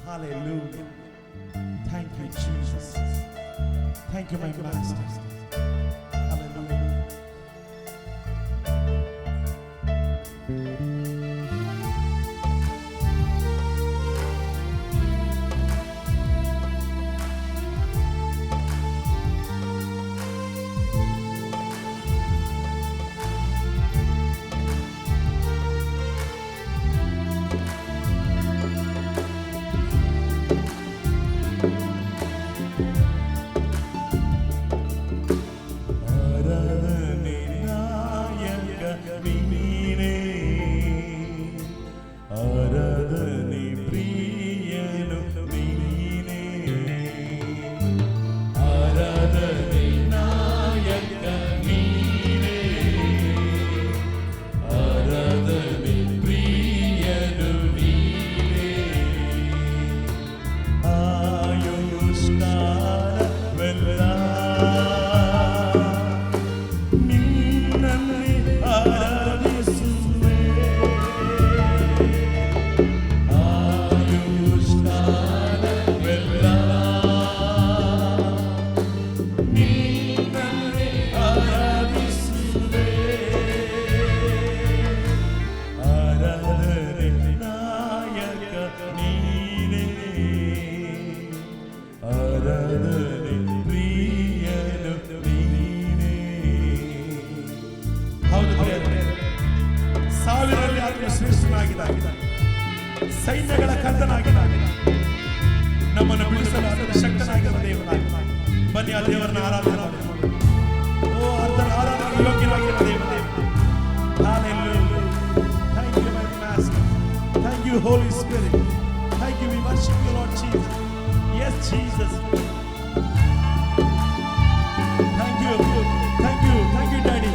Hallelujah. Thank you, Jesus. Thank you, my Master. Hallelujah. ಸೈನ್ಯಗಳ ಕರ್ತನಾಗಿದ್ದಾನೆ. ನಮ್ಮನ್ನು ಬಿಡಿಸಲಾದ ಶಕ್ತನಾಗಿರುವ ದೇವನಾಗಿದ್ದಾನೆ. ಬನ್ನಿ ಆ ದೇವರನ್ನ ಆರಾಧನೆ ಮಾಡೋಣ. ಓ ಆರಾಧನೆಗೆ ಯೋಗ್ಯನಾಗಿರುವ ದೇವ. Hallelujah. Thank you, my Master. Thank you, Holy Spirit. Thank you. We worship you, Lord Jesus. Yes, Jesus. Thank you. Thank you. Thank you, Daddy.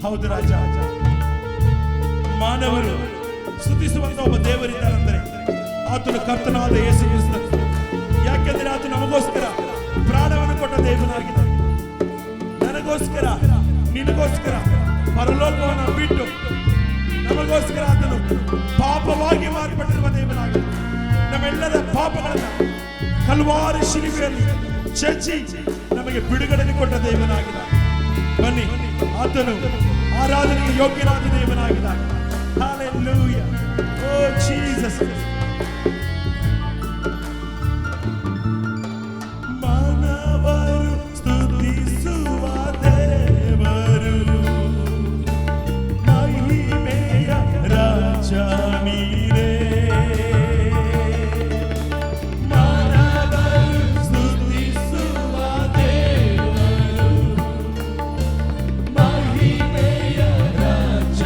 ಹೌದು ರಾಜ. ಮಾನವರು ಸ್ತುತಿಸುವಂತ ಒಬ್ಬ ದೇವರಿದ್ದಾರೆಂದರೆ ಆತನು ಕರ್ತನಾದ ಯೇಸು ಕ್ರಿಸ್ತ. ಯಾಕೆಂದರೆ ಆತ ನಮಗೋಸ್ಕರ ಪ್ರಾಣವನ್ನು ಕೊಟ್ಟ ದೇವನಾಗಿದ್ದಾನೆ. ನನಗೋಸ್ಕರ, ನಿನಗೋಸ್ಕರ ಪರಲೋಕವನ್ನು ಬಿಟ್ಟು ನಮಗೋಸ್ಕರ ಆತನು ಪಾಪವಾಗಿ ಮಾರ್ಪಟ್ಟಿರುವ ದೇವನಾಗಿದ್ದಾನೆ. ನಮ್ಮೆಲ್ಲರ ಪಾಪಗಳನ್ನ ಕಲ್ವಾರಿ ಶಿಲುಬೆಯಲ್ಲಿ ಚಚ್ಚಿ ನಮಗೆ ಬಿಡುಗಡೆ ಕೊಟ್ಟ ದೇವನಾಗಿದ್ದಾನೆ. ಬನ್ನಿ, ಆತನು ಆರಾಧನೆಗೆ ಯೋಗ್ಯನಾದ ದೇವನಾಗಿದ್ದಾನೆ. Hallelujah. Oh Jesus. ಮಾನವರು ಸ್ತುತಿಸುವ ದೇವರು, ಮಹಿಮೆಯ ರಾಜ ನೀನೇ. ರಾಜ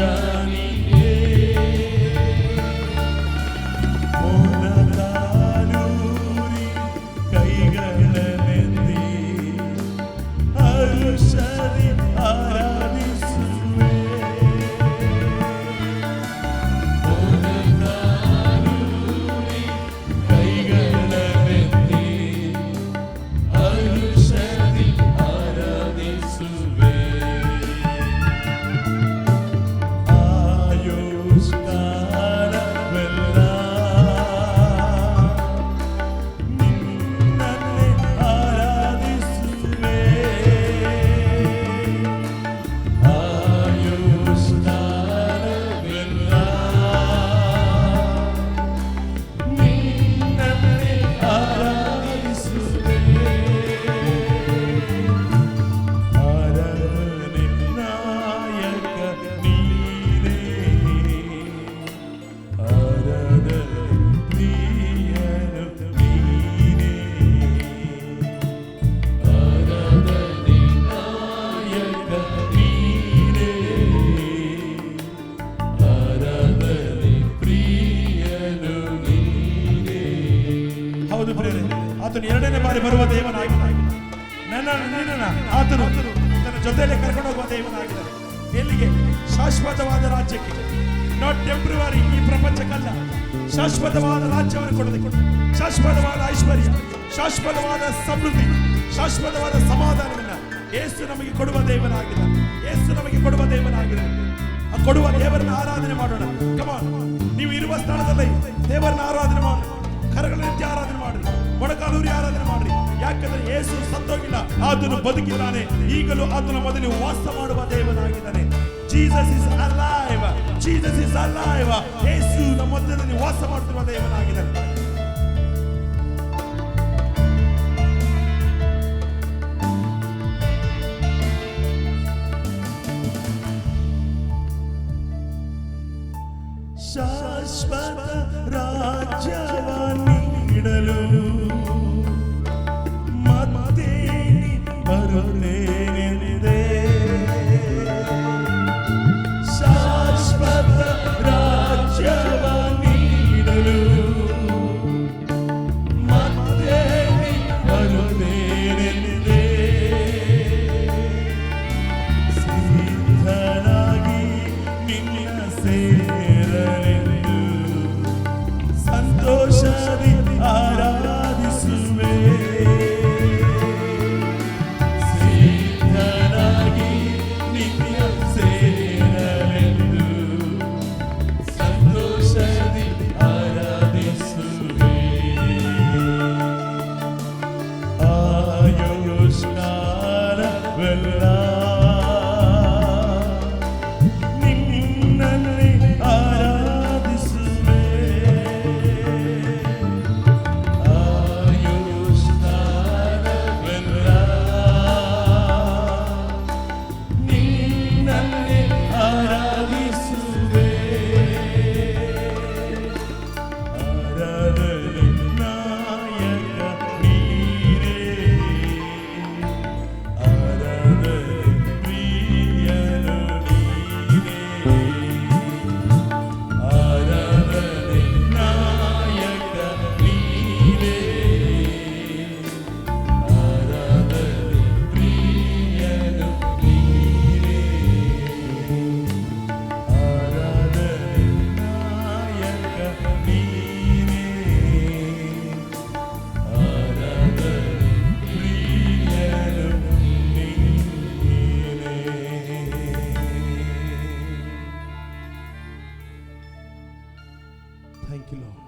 ಎರಡನೇ ಬಾರಿ ಬರುವ ದೇವನಾಗಿದ್ದಾನೆ. ನಿನ್ನನ್ನು ಆತನು ತನ್ನ ಜೊತೆಯಲ್ಲಿ ಕರ್ಕೊಂಡು ಹೋಗುವ ದೇವನಾಗಿದ್ದಾನೆ. ಎಲ್ಲಿಗೆ? ಶಾಶ್ವತವಾದ ರಾಜ್ಯಕ್ಕೆ. ನಾಟ್ ಟೆಂಪ್ರವರಿ, ಈ ಪ್ರಪಂಚಕ್ಕಲ್ಲ. ಶಾಶ್ವತವಾದ ರಾಜ್ಯವನ್ನು ಕೊಡೋದಕ್ಕೆ, ಶಾಶ್ವತವಾದ ಐಶ್ವರ್ಯ, ಶಾಶ್ವತವಾದ ಸಮೃದ್ಧಿ, ಶಾಶ್ವತವಾದ ಸಮಾಧಾನವನ್ನ ಯೇಸು ನಮಗೆ ಕೊಡುವ ದೇವನಾಗಿದ್ದಾನೆ. ಯೇಸು ನಮಗೆ ಕೊಡುವ ದೇವನಾಗಿದ್ದಾನೆ. ಆ ಕೊಡುವ ದೇವರನ್ನ ಆರಾಧನೆ ಮಾಡೋಣ. ಕಮಾನ್, ನೀವು ಇರುವ ಸ್ಥಳದಲ್ಲಿ ದೇವರನ್ನ ಆರಾಧನೆ ಮಾಡಿ, ಕರಗಳೆತ್ತಿ ಆರಾಧನೆ ಮಾಡಿ, ಮೊಣಕಾಲೂರಿ ಆರಾಧನೆ ಮಾಡಿ. ಯಾಕಂದ್ರೆ ಯೇಸು ಸತ್ತೋಗಿಲ್ಲ, ಆತನು ಬದುಕಿದ್ದಾನೆ. ಈಗಲೂ ಆತನ ಮೊದಲು ವಾಸ ಮಾಡುವ ದೇವನಾಗಿದ್ದಾನೆ. Jesus is alive, Jesus is alive. ಯೇಸು ನಮ್ಮ ಮಧ್ಯದಲ್ಲಿ ವಾಸ ಮಾಡುತ್ತಿರುವ ದೇವನಾಗಿದ್ದಾನೆ. ಶಾಶ್ವತ ರಾಜ್ಯವನ್ನು ನೀಡಲು ಮತ್ತೆ ಬರುತ್ತೇನೆಂದೆ. ಶಾಶ್ವತ ರಾಜ್ಯವನ್ನು ನೀಡಲು ಮತ್ತೆ ಬರುತ್ತೇನೆಂದೆ. ಸಿದ್ಧನಾಗಿ ನಿನ್ನ ಸೇರಲೆಂದು ಸಂತೋಷದಿ ಆರಾಧಿಸುವೆ. ಸಿದ್ಧನಾಗಿ ನಿನ್ನ ಸೇರಲೆಂದು ಸಂತೋಷದಿ ಆರಾಧಿಸುವೆ. ಆಯುಷ್ಕಾಲವೆಲ್ಲ ನಿನ್ನನ್ನೇ ಆರಾಧಿಸುವೆ. ಆಯುಷ್ಕಾಲವೆಲ್ಲ ನಿನ್ನನ್ನೇ ಆರಾಧಿಸುವೆ. ಆರಾಧನೆ ನಾಯಕ ನೀನೇ, ಆರಾಧನೆ ಪ್ರಿಯನು ನೀನೇ. ಆರಾಧನೆ ನಾಯಕ ನೀನೇ, ಆರಾಧನೆ ಪ್ರಿಯನು ನೀನೇ. ಆರಾಧನೆ ನಾಯಕ ನೀನೇ, ಆರಾಧನೆ ಪ್ರಿಯನು ನೀನೇ. Thank you, Lord.